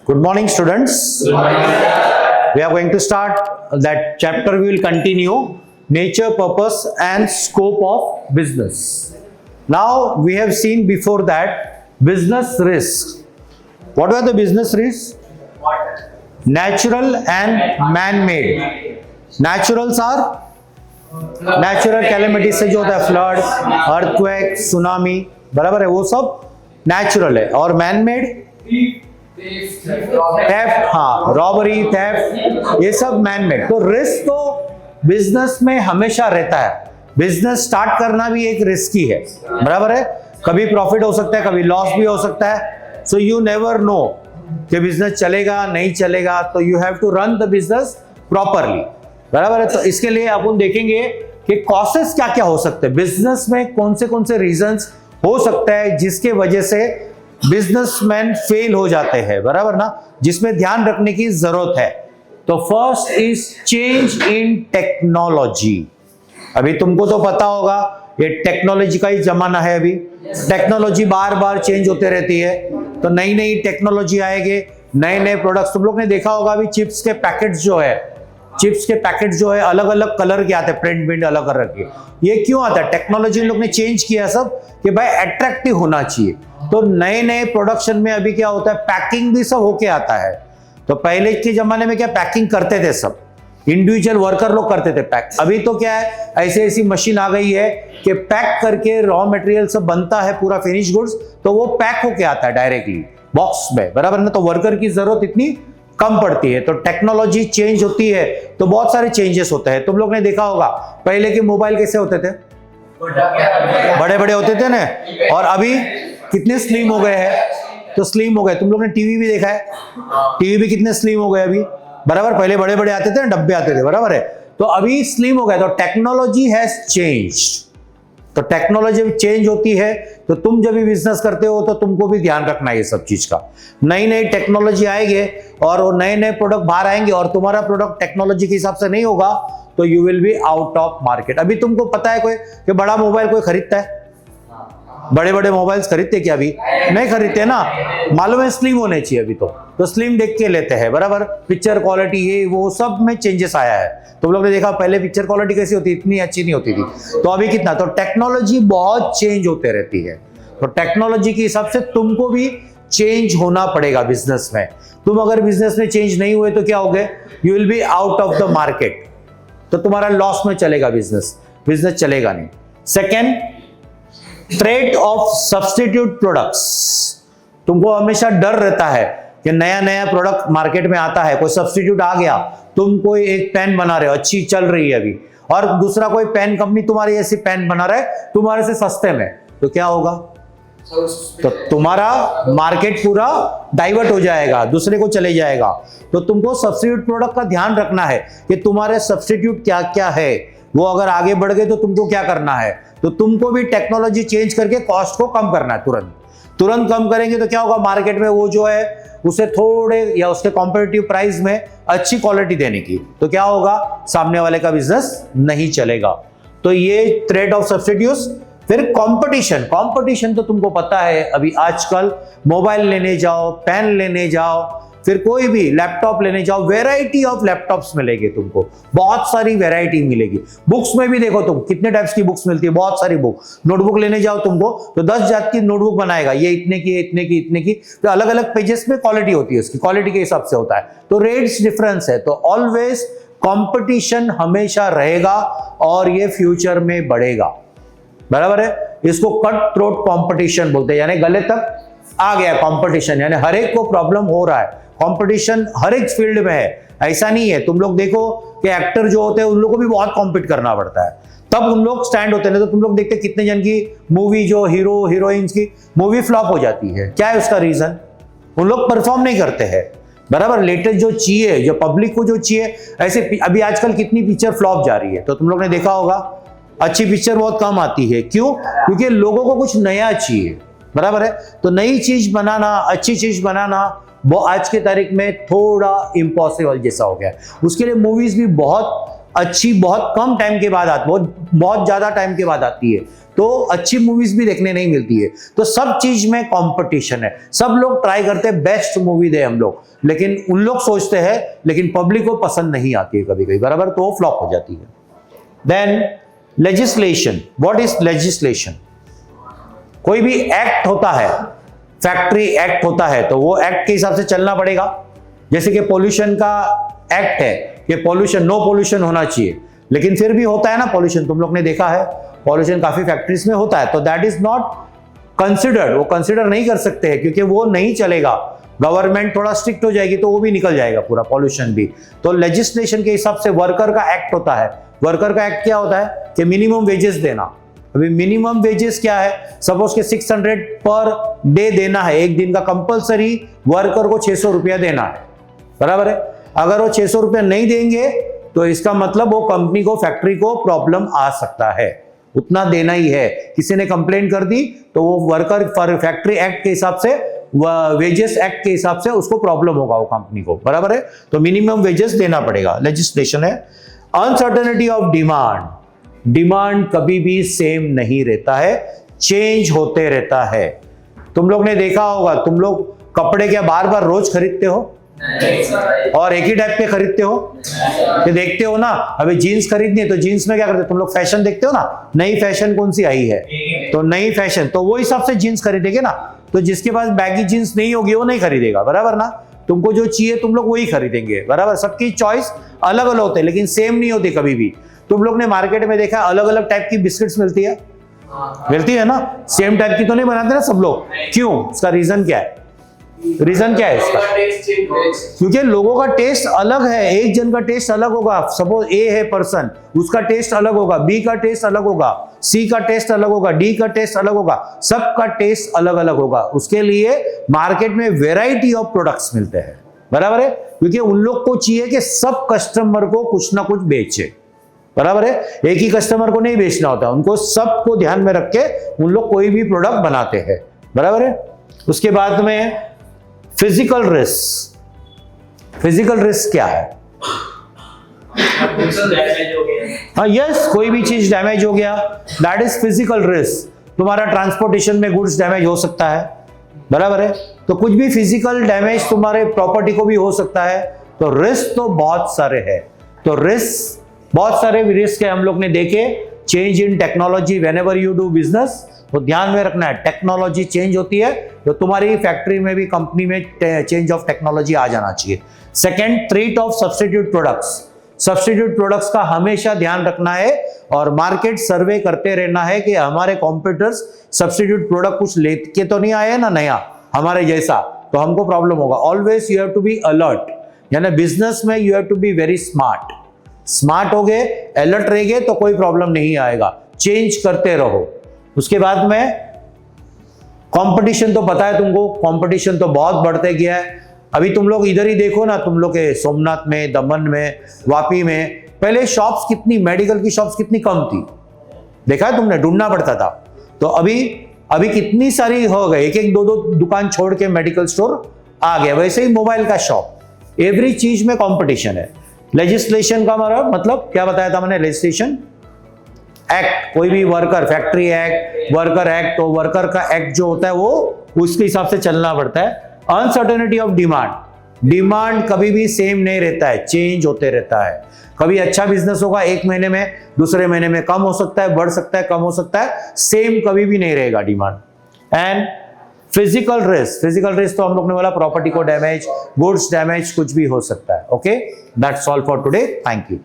Good morning, students. Good morning. We are going to start that chapter. We will continue nature, purpose, and scope of business. Now, we have seen before that business risks. What were the business risks? Natural and man-made. Naturals are natural calamities से जो होता है flood, earthquake, tsunami, बराबर है, वो सब natural है. और मैन मेड थेफ्ट, हाँ, रॉबरी, थेफ्ट, ये सब मैन मेड. तो रिस्क तो बिजनेस में हमेशा रहता है. बिजनेस स्टार्ट करना भी एक रिस्की है, बराबर है. कभी प्रॉफिट हो सकता है, कभी लॉस भी हो सकता है. सो यू नेवर नो कि बिजनेस चलेगा नहीं चलेगा. तो you have to run the business properly, बराबर है. तो इसके लिए अपन देखेंगे कि कॉसेस क्या क्या हो सकते हैं बिजनेस में, कौन से रीजंस हो सकता है जिसके वजह से बिजनेसमैन फेल हो जाते हैं, बराबर ना, जिसमें ध्यान रखने की जरूरत है. तो first is change in technology. अभी तुमको तो पता होगा ये टेक्नोलॉजी का ही जमाना है. अभी टेक्नोलॉजी बार बार चेंज होते रहती है. तो नई नई टेक्नोलॉजी आएगी, नए नए प्रोडक्ट्स. तुम लोग ने देखा होगा अभी चिप्स के पैकेट जो है अलग अलग कलर के आते हैं, प्रिंट अलग कलर के. ये क्यों आता है? टेक्नोलॉजी इन लोग ने चेंज किया सब कि भाई अट्रैक्टिव होना चाहिए. तो नए नए प्रोडक्शन में अभी क्या होता है, पैकिंग भी सब होके आता है. तो पहले के जमाने में क्या पैकिंग करते थे, सब इंडिविजुअल वर्कर लोग करते थे पैक. अभी तो क्या है, ऐसी मशीन आ गई है कि पैक करके रॉ मटेरियल सब बनता है, पूरा फिनिश गुड्स, तो वो पैक होके आता है डायरेक्टली बॉक्स में, बराबर ना. तो वर्कर की जरूरत इतनी कम पड़ती है. तो टेक्नोलॉजी चेंज होती है तो बहुत सारे चेंजेस होते हैं. तुम लोग ने देखा होगा पहले के मोबाइल कैसे होते थे, बड़े बड़े होते थे ना, और अभी कितने स्लिम हो गए हैं. तो स्लिम हो गए. तुम लोग ने टीवी भी देखा है, टीवी भी कितने स्लिम हो गए अभी, बराबर. पहले बड़े बड़े आते थे ना, डब्बे आते थे, बराबर है. तो अभी स्लिम हो गए. तो टेक्नोलॉजी हैज चेंज्ड. तो टेक्नोलॉजी चेंज होती है तो तुम जब भी बिजनेस करते हो तो तुमको भी ध्यान रखना है ये सब चीज का. नई नई टेक्नोलॉजी आएंगे और वो नए नए प्रोडक्ट बाहर आएंगे और तुम्हारा प्रोडक्ट टेक्नोलॉजी के हिसाब से नहीं होगा तो you will be out of market. अभी तुमको पता है कोई कि बड़ा मोबाइल कोई खरीदता है? बड़े बड़े मोबाइल्स खरीदते क्या? अभी नहीं खरीदते ना. मालूम है स्लिम होने चाहिए अभी तो स्लिम देख के लेते हैं, बराबर. पिक्चर क्वालिटी ये वो सब में चेंजेस आया है. तुम लोग ने देखा पहले पिक्चर क्वालिटी कैसी होती, इतनी अच्छी नहीं होती थी. तो अभी कितना, तो टेक्नोलॉजी बहुत चेंज होते रहती है. तो टेक्नोलॉजी के हिसाब से तुमको भी चेंज होना पड़ेगा बिजनेस में. तुम अगर बिजनेस में चेंज नहीं हुए तो क्या हो गए, you will be out of the market. तो तुम्हारा लॉस में चलेगा बिजनेस चलेगा नहीं. Second, threat of substitute products. तुमको हमेशा डर रहता है कि नया नया प्रोडक्ट मार्केट में आता है, कोई सब्स्टिट्यूट आ गया. तुम कोई एक पेन बना रहे हो, अच्छी चल रही है अभी, और दूसरा कोई पेन कंपनी तुम्हारी ऐसी पेन बना रहा है तुम्हारे से सस्ते में, तो क्या होगा, तो तुम्हारा मार्केट पूरा डाइवर्ट हो जाएगा, दूसरे को चले जाएगा. तो तुमको सब्स्टिट्यूट प्रोडक्ट का ध्यान रखना है कि तुम्हारे सब्स्टिट्यूट क्या क्या है. वो अगर आगे बढ़ गए तो तुमको क्या करना है, तो तुमको भी टेक्नोलॉजी चेंज करके कॉस्ट को कम करना है. तुरंत कम करेंगे तो क्या होगा, मार्केट में वो जो है उसे थोड़े या उसके कॉम्पिटिटिव प्राइस में अच्छी क्वालिटी देने की, तो क्या होगा, सामने वाले का बिजनेस नहीं चलेगा. तो ये थ्रेट ऑफ सब्स्टिट्यूट्स. फिर कंपटीशन तो तुमको पता है, अभी आजकल मोबाइल लेने जाओ, पेन लेने जाओ, फिर कोई भी लैपटॉप लेने जाओ, वेराइटी ऑफ लैपटॉप्स मिलेगी तुमको, बहुत सारी वेराइटी मिलेगी. बुक्स में भी देखो तुम कितने टाइप्स की बुक्स मिलती है, बहुत सारी बुक. नोटबुक लेने जाओ तुमको तो 10 जात की नोटबुक बनाएगा, ये इतने की. तो अलग अलग पेजेस में क्वालिटी होती है, उसकी क्वालिटी के हिसाब से होता है. तो रेट्स डिफरेंस है. तो ऑलवेज कंपटीशन हमेशा रहेगा और ये फ्यूचर में बढ़ेगा, बराबर है. इसको कट थ्रोट कंपटीशन बोलते हैं, यानी गले तक आ गया कंपटीशन, यानी हर एक को प्रॉब्लम हो रहा है. कंपटीशन हर एक फील्ड में है, ऐसा नहीं है. तुम लोग देखो कि एक्टर जो होते हैं उन लोगों को भी बहुत कॉम्पीट करना पड़ता है, तब उन लोग स्टैंड होते हैं. तो तुम लोग देखते कितने जन की मूवी, जो हीरो हीरोइंस की मूवी फ्लॉप हो जाती है. क्या है उसका रीजन, उन लोग परफॉर्म नहीं करते हैं, बराबर. लेटेस्ट जो चाहिए, जो पब्लिक को जो चाहिए, ऐसे अभी आजकल कितनी पिक्चर फ्लॉप जा रही है. तो तुम लोग ने देखा होगा अच्छी पिक्चर बहुत कम आती है. क्यों? क्योंकि लोगों को कुछ नया चाहिए, बराबर है. तो नई चीज बनाना, अच्छी चीज बनाना वो आज के तारीख में थोड़ा इम्पॉसिबल जैसा हो गया. उसके लिए मूवीज भी बहुत अच्छी बहुत कम टाइम के बाद आती, बहुत ज्यादा टाइम के बाद आती है. तो अच्छी मूवीज भी देखने नहीं मिलती है। तो सब चीज में कंपटीशन है, सब लोग ट्राई करते हैं बेस्ट मूवी दे हम लोग, लेकिन उन लोग सोचते हैं, लेकिन पब्लिक को पसंद नहीं आती है कभी कभी, बराबर, तो वो फ्लॉप हो जाती है। Then legislation, what is legislation? कोई भी एक्ट होता है, फैक्ट्री एक्ट होता है, तो वो एक्ट के हिसाब से चलना पड़ेगा। जैसे कि पोल्यूशन का एक्ट है कि पोल्यूशन, नो पोल्यूशन होना चाहिए, लेकिन फिर भी होता है ना पोल्यूशन, तुम लोग ने देखा है पॉल्यूशन काफी फैक्ट्रीज में होता है, तो दैट इज नॉट कंसिडर्ड, वो कंसिडर नहीं कर सकते हैं क्योंकि वो नहीं चलेगा। गवर्नमेंट थोड़ा स्ट्रिक्ट हो जाएगी तो वो भी निकल जाएगा पूरा पॉल्यूशन भी। तो लेजिस्लेशन के हिसाब से वर्कर का एक्ट होता है। वर्कर का एक्ट क्या होता है कि मिनिमम वेजेस देना। अभी मिनिमम वेजेस क्या है, सपोज के 600 पर डे देना है, एक दिन का कंपलसरी वर्कर को 600 रुपया देना है, बराबर है। अगर वो 600 रुपया नहीं देंगे तो इसका मतलब वो कंपनी को, फैक्ट्री को प्रॉब्लम आ सकता है, उतना देना ही है। किसी ने कंप्लेंट कर दी तो वो वर्कर फैक्ट्री एक्ट के हिसाब से, वेजेस एक्ट के हिसाब से उसको प्रॉब्लम होगा वो कंपनी को, बराबर है। तो मिनिमम वेजेस देना पड़ेगा, लेजिस्लेशन है। अनसर्टेनिटी ऑफ डिमांड, डिमांड कभी भी सेम नहीं रहता है, चेंज होते रहता है। तुम लोग ने देखा होगा, तुम लोग कपड़े क्या बार बार रोज खरीदते हो और एक ही टाइप के खरीदते हो? ये देखते हो ना, अभी जीन्स खरीदनी है तो जीन्स में क्या करते हो तुम लोग, फैशन देखते हो ना, नई फैशन कौन सी आई है, तो नई फैशन, तो वो हिसाब से जीन्स खरीदेंगे ना। तो जिसके पास बैगी जीन्स नहीं होगी वो नहीं खरीदेगा, बराबर ना। तुमको जो चाहिए तुम लोग वही खरीदेंगे, बराबर। सबकी चॉइस अलग अलग होते हैं लेकिन सेम नहीं होती कभी भी। तुम लोग ने मार्केट में देखा अलग अलग टाइप की बिस्किट्स मिलती है, मिलती है ना, सेम टाइप की तो नहीं बनाते ना सब लोग। क्यों? इसका रीजन क्या है? रीजन क्या है इसका? क्योंकि लोगों का टेस्ट अलग है, एक जन का टेस्ट अलग होगा। सपोज ए है पर्सन, उसका टेस्ट अलग होगा, बी का टेस्ट अलग होगा, सी का टेस्ट अलग होगा, डी का टेस्ट अलग होगा, सबका टेस्ट अलग अलग होगा। उसके लिए मार्केट में वेराइटी ऑफ प्रोडक्ट्स मिलते हैं, बराबर है। क्योंकि उन लोग को चाहिए कि सब कस्टमर को कुछ ना कुछ बेचे, बराबर है। एक ही कस्टमर को नहीं बेचना होता, उनको सबको ध्यान में रख के उन लोग कोई भी प्रोडक्ट बनाते हैं, बराबर है। उसके बाद में फिजिकल रिस्क, फिजिकल रिस्क क्या है? हाँ यस, कोई भी चीज डैमेज हो गया, दैट इज फिजिकल रिस्क। तुम्हारा ट्रांसपोर्टेशन में गुड्स डैमेज हो सकता है, बराबर है। तो कुछ भी फिजिकल डैमेज तुम्हारे प्रॉपर्टी को भी हो सकता है। तो रिस्क तो बहुत सारे हैं, तो रिस्क बहुत सारे रिस्क है हम लोग ने देखे। Change in technology, whenever you do business, तो ध्यान में रखना है टेक्नोलॉजी चेंज होती है तो तुम्हारी फैक्ट्री में भी, कंपनी में चेंज ऑफ टेक्नोलॉजी आ जाना चाहिए। Second, threat of substitute products, substitute products का हमेशा ध्यान रखना है और मार्केट सर्वे करते रहना है कि हमारे कॉम्पिटिटर्स सब्स्टिट्यूट प्रोडक्ट कुछ लेके तो नहीं आए ना नया हमारे जैसा, तो हमको प्रॉब्लम होगा। Always you have to be alert, यानी बिजनेस में you have to be very smart. Smart हो गए, अलर्ट रहेंगे तो कोई प्रॉब्लम नहीं आएगा, चेंज करते रहो। उसके बाद में कंपटीशन तो पता है तुमको, कंपटीशन तो बहुत बढ़ते गया है। अभी तुम लोग इधर ही देखो ना, तुम लोग के सोमनाथ में, दमन में, वापी में पहले शॉप्स कितनी, मेडिकल की शॉप्स कितनी कम थी, देखा है तुमने, ढूंढना पड़ता था। तो अभी कितनी सारी हो गए, एक एक दो दो दुकान छोड़ के मेडिकल स्टोर आ गया। वैसे ही मोबाइल का शॉप, एवरी चीज में कंपटीशन है। लेजिस्लेशन का मतलब क्या बताया था मैंने, लेजिस्लेशन एक्ट, कोई भी worker, factory act, worker act, तो वर्कर का एक्ट जो होता है वो उसके हिसाब से चलना पड़ता है। अनसर्टेनिटी ऑफ डिमांड, डिमांड कभी भी सेम नहीं रहता है, चेंज होते रहता है। कभी अच्छा बिजनेस होगा एक महीने में, दूसरे महीने में कम हो सकता है, बढ़ सकता है, कम हो सकता है, सेम कभी भी नहीं रहेगा demand. And physical risk, physical risk तो हम लोग ने बोला प्रॉपर्टी को डैमेज, गुड्स डैमेज, कुछ भी हो सकता है। Okay, that's all for today, thank you.